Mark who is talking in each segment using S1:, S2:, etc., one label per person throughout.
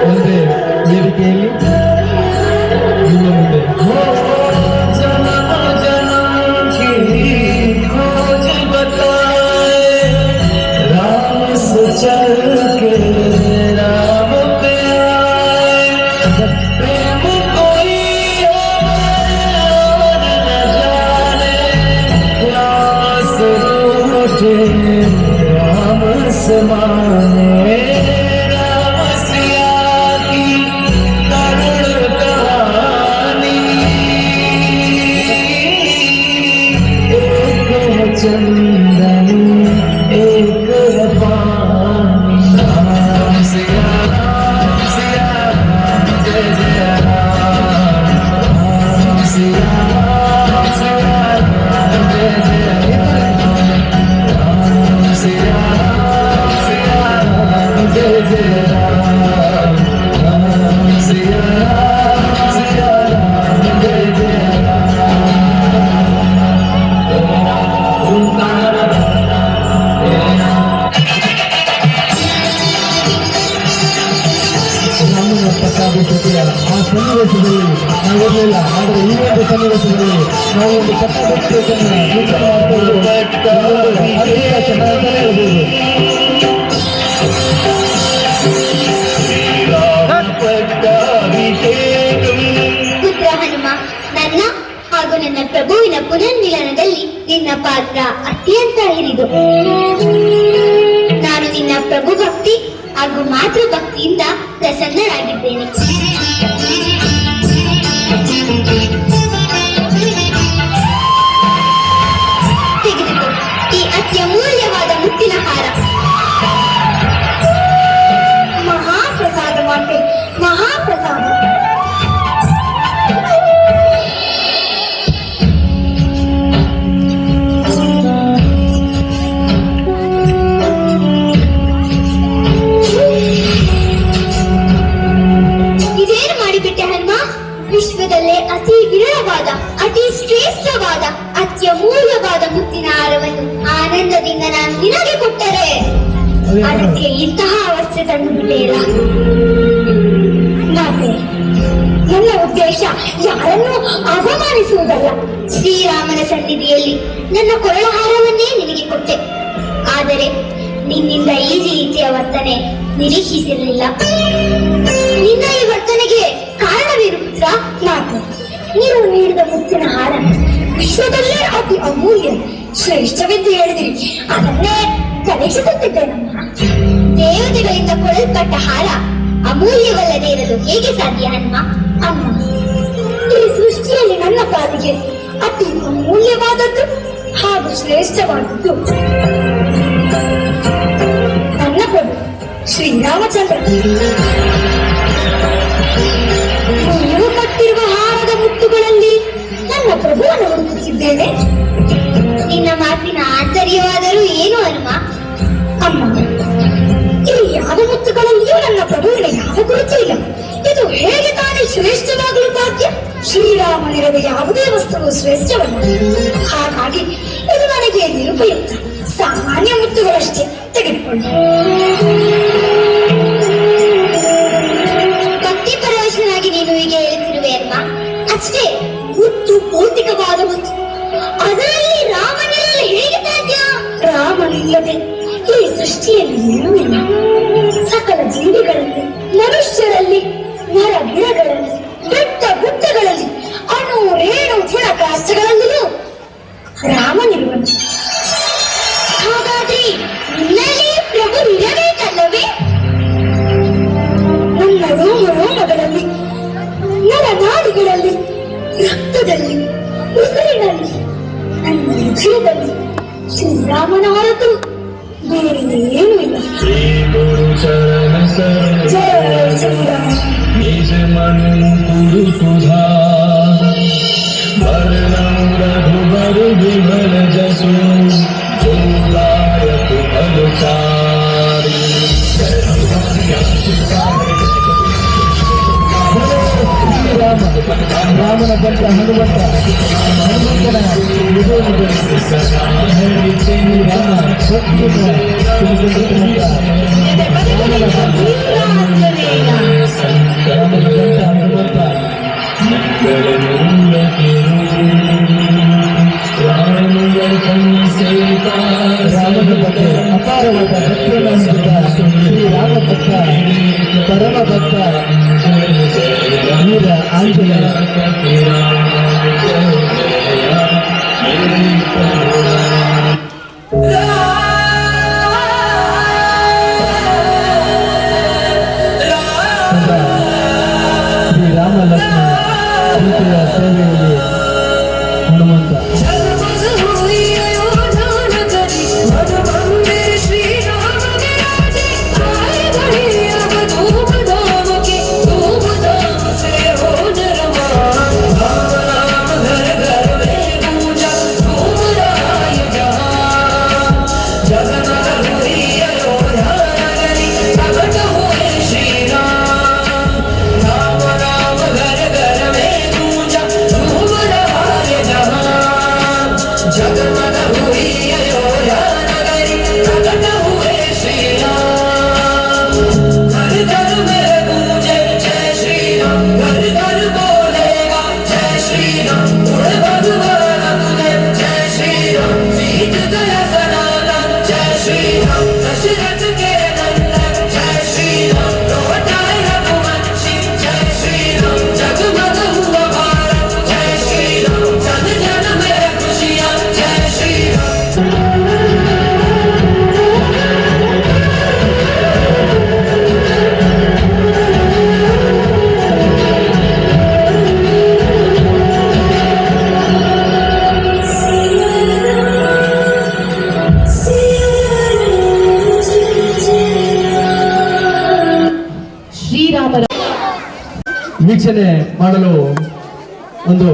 S1: ಒಂದೇ ವೇದಿಕೆಯಲ್ಲಿ ನಿಮ್ಮ ಮುಂದೆ ಆ ಸನ್ನಿವೇಶದಲ್ಲಿ ನಾವಿರಲಿಲ್ಲ. ಆದರೆ ಈ ಒಂದು ಸನ್ನಿವೇಶದಲ್ಲಿ ನಾವು ಒಂದು
S2: ಪುತ್ರ ಹನುಮ, ನನ್ನ ಹಾಗೂ ನನ್ನ ಪ್ರಭುವಿನ ಪುನರ್ಮಿಲನದಲ್ಲಿ ನಿನ್ನ ಪಾತ್ರ ಅತ್ಯಂತ ಹಿರಿದು. ನಾನು ನಿನ್ನ ಪ್ರಭು ಭಕ್ತಿ ಹಾಗೂ ಮಾತೃ ಭಕ್ತಿಯಿಂದ ಪ್ರಸನ್ನರಾಗಿದ್ದೇನೆ. ತೆಗೆದುಕೋ ಈ ಅತ್ಯಮೂಲ್ಯವಾದ ಮುತ್ತಿನ ಹಾರ. ಮಹಾಪ್ರಸಾದ ಮಾತೆ, ಮಹಾಪ್ರಸಾದ. ವಿಶ್ವದಲ್ಲೇ ಅತಿ ವಿರಳವಾದ, ಅತಿ ಶ್ರೇಷ್ಠವಾದ, ಅತ್ಯಮೂಲ್ಯವಾದ ಮುತ್ತಿನ ಹಾರವನ್ನು ಆನಂದದಿಂದ ನಾನು ನಿನಗೆ ಕೊಟ್ಟರೆ ಅದಕ್ಕೆ ಇಂತಹ ಅವಸ್ಥೆ ತಂದು ಬಿಟ್ಟೇಲ್ಲ. ಮಾತೆ, ನನ್ನ ಉದ್ದೇಶ ಯಾರನ್ನೂ ಅವಮಾನಿಸುವುದಲ್ಲ. ಶ್ರೀರಾಮನ ಸನ್ನಿಧಿಯಲ್ಲಿ ನನ್ನ ಕೊರಳಹಾರವನ್ನೇ ನಿನಗೆ ಕೊಟ್ಟೆ. ಆದರೆ ನಿನ್ನಿಂದ ಈ ರೀತಿಯ ವರ್ತನೆ ನಿರೀಕ್ಷಿಸಿರಲಿಲ್ಲ. ನಿನ್ನ ಈ ವರ್ತನೆಗೆ ಕಾರಣವೇನು ಪುತ್ರ? ಮಾತು, ನೀವು ನೀಡಿದ ಮುತ್ತಿನ ಹಾರ ವಿಶ್ವದಲ್ಲೇ ಅತಿ ಅಮೂಲ್ಯ, ಶ್ರೇಷ್ಠವೆಂದು ಹೇಳಿದಿರಿ. ಅದನ್ನೇ ಪರೀಕ್ಷಿಸುತ್ತಿದ್ದೇನಮ್ಮ. ದೇವತೆಗಳಿಂದ ಕೊಡಲ್ಪಟ್ಟ ಹಾರ ಅಮೂಲ್ಯವಲ್ಲದೆ ಇರಲು ಹೇಗೆ ಸಾಧ್ಯ ಹನುಮ? ಅಮ್ಮ, ಈ ಸೃಷ್ಟಿಯಲ್ಲಿ ನನ್ನ ಪಾಲಿಗೆ ಅತಿ ಅಮೂಲ್ಯವಾದದ್ದು ಹಾಗೂ ಶ್ರೇಷ್ಠವಾದದ್ದು ನನ್ನ ಪ್ರಭು ಶ್ರೀರಾಮಚಂದ್ರ. ನೀವು ಕಟ್ಟಿರುವ ಹಾರದ ಮುತ್ತುಗಳಲ್ಲಿ ನನ್ನ ಪ್ರಭುವನ್ನು ಹುಡುಕುತ್ತಿದ್ದೇನೆ. ನಿನ್ನ ಮಾತಿನ ಆಂತರ್ಯವಾದರೂ ಏನು ಹನುಮ? ಅಮ್ಮ, ಇಲ್ಲಿ ಯಾವ ಮುತ್ತುಗಳಲ್ಲಿಯೂ ನನ್ನ ಪ್ರಭುವಿನ ಯಾವ ಗುರುತು ಇಲ್ಲ. ಇದು ಹೇಗೆ ತಾನೇ ಶ್ರೇಷ್ಠವಾಗಲು ಸಾಧ್ಯ? ಶ್ರೀರಾಮನಿರದ ಯಾವುದೇ ವಸ್ತುವು ಶ್ರೇಷ್ಠವಲ್ಲ. ಹಾಗಾಗಿ ಇದು ನನಗೆ ನಿರುಪಯುಕ್ತ. ಸಾಮಾನ್ಯ ಮುತ್ತುಗಳಷ್ಟೇ ತೆಗೆದುಕೊಳ್ಳಿ. ಭಕ್ತಿ ಪರವಶನಾಗಿ ನೀನು ಹೀಗೆ ಹೇಳುತ್ತಿರುವೆ ಅಮ್ಮ. ಅಷ್ಟೇ, ಮುತ್ತು ಭೌತಿಕವಾದ ಮುತ್ತು. ಅದರಲ್ಲಿ ರಾಮನಿರಲು ಹೇಗೆ ಸಾಧ್ಯ? ರಾಮನಿಲ್ಲದೆ ಈ ಸೃಷ್ಟಿಯಲ್ಲಿ ಏನೂ ಇಲ್ಲ. ಸಕಲ ಜೀವಿಗಳಲ್ಲಿ, ಮನುಷ್ಯರಲ್ಲಿ, ಮರ ಗಿಡಗಳಲ್ಲಿ, ಬೆಟ್ಟ ಗುಡ್ಡಗಳಲ್ಲಿ, ಅಣು ರೇಣು ಗುಣ ಕಾಷ್ಟಗಳಲ್ಲಿಯೂ ರಾಮನಿರುವನು. ಹಾಗಾದ್ರೆ ನಿನ್ನಲ್ಲಿ ಪ್ರಭು ಇರಬೇಕಲ್ಲವೇ? ನನ್ನ ರೋಮ ರೋಮಗಳಲ್ಲಿ, ನರನಾಡಿಗಳಲ್ಲಿ, ರಕ್ತದಲ್ಲಿ, ಉಸಿರಿನಲ್ಲಿ, ನನ್ನ ಹೃದಯದಲ್ಲಿ ಶ್ರೀರಾಮನ ಹೊರತು ಬೇರೆ ಏನೂ ಇಲ್ಲ. ಜಯ ಶ್ರೀರಾಮ.
S1: ರಾಮನ ಬಂಟ ಹನುಮಂತ, ಹನುಮಂತನ ರಾಮ ಪರಮ ಭಕ್ತ ವೀರ ಆಂಜನೇಯ. ಶ್ರೀರಾಮ ಲಕ್ಷ್ಮಣ ಸೀತೆಯ ಸೇವೆಯಲ್ಲಿ ಹನುಮಂತ.
S3: ಶ್ರೀರಾಮನ
S1: ವೀಕ್ಷಣೆ ಮಾಡಲು ಒಂದು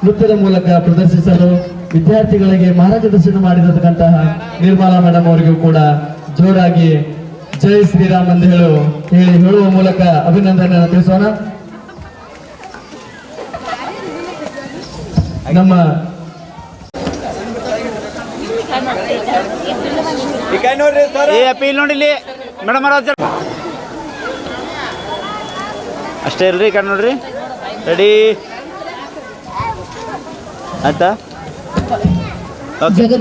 S1: ನೃತ್ಯದ ಮೂಲಕ ಪ್ರದರ್ಶಿಸಲು ವಿದ್ಯಾರ್ಥಿಗಳಿಗೆ ಮಾರ್ಗದರ್ಶನ ಮಾಡಿರತಕ್ಕಂತಹ ನಿರ್ಮಲಾ ಮೇಡಮ್ ಅವರಿಗೂ ಕೂಡ ಜೋರಾಗಿ ಜೈ ಶ್ರೀರಾಮ್ ಎಂದು ಹೇಳುವ ಮೂಲಕ ಅಭಿನಂದನೆಯನ್ನು ತಿಳಿಸೋಣ. ನಮ್ಮ
S4: ಅಪೀಲ್ ನೋಡಿಲಿ ಮೇಡಮ್ ಅಷ್ಟೇ ಇಲ್ರಿ ಕಣ್ ನೋಡ್ರಿ ರೆಡಿ ಆಯ್ತಾ.
S3: ಜಗತ್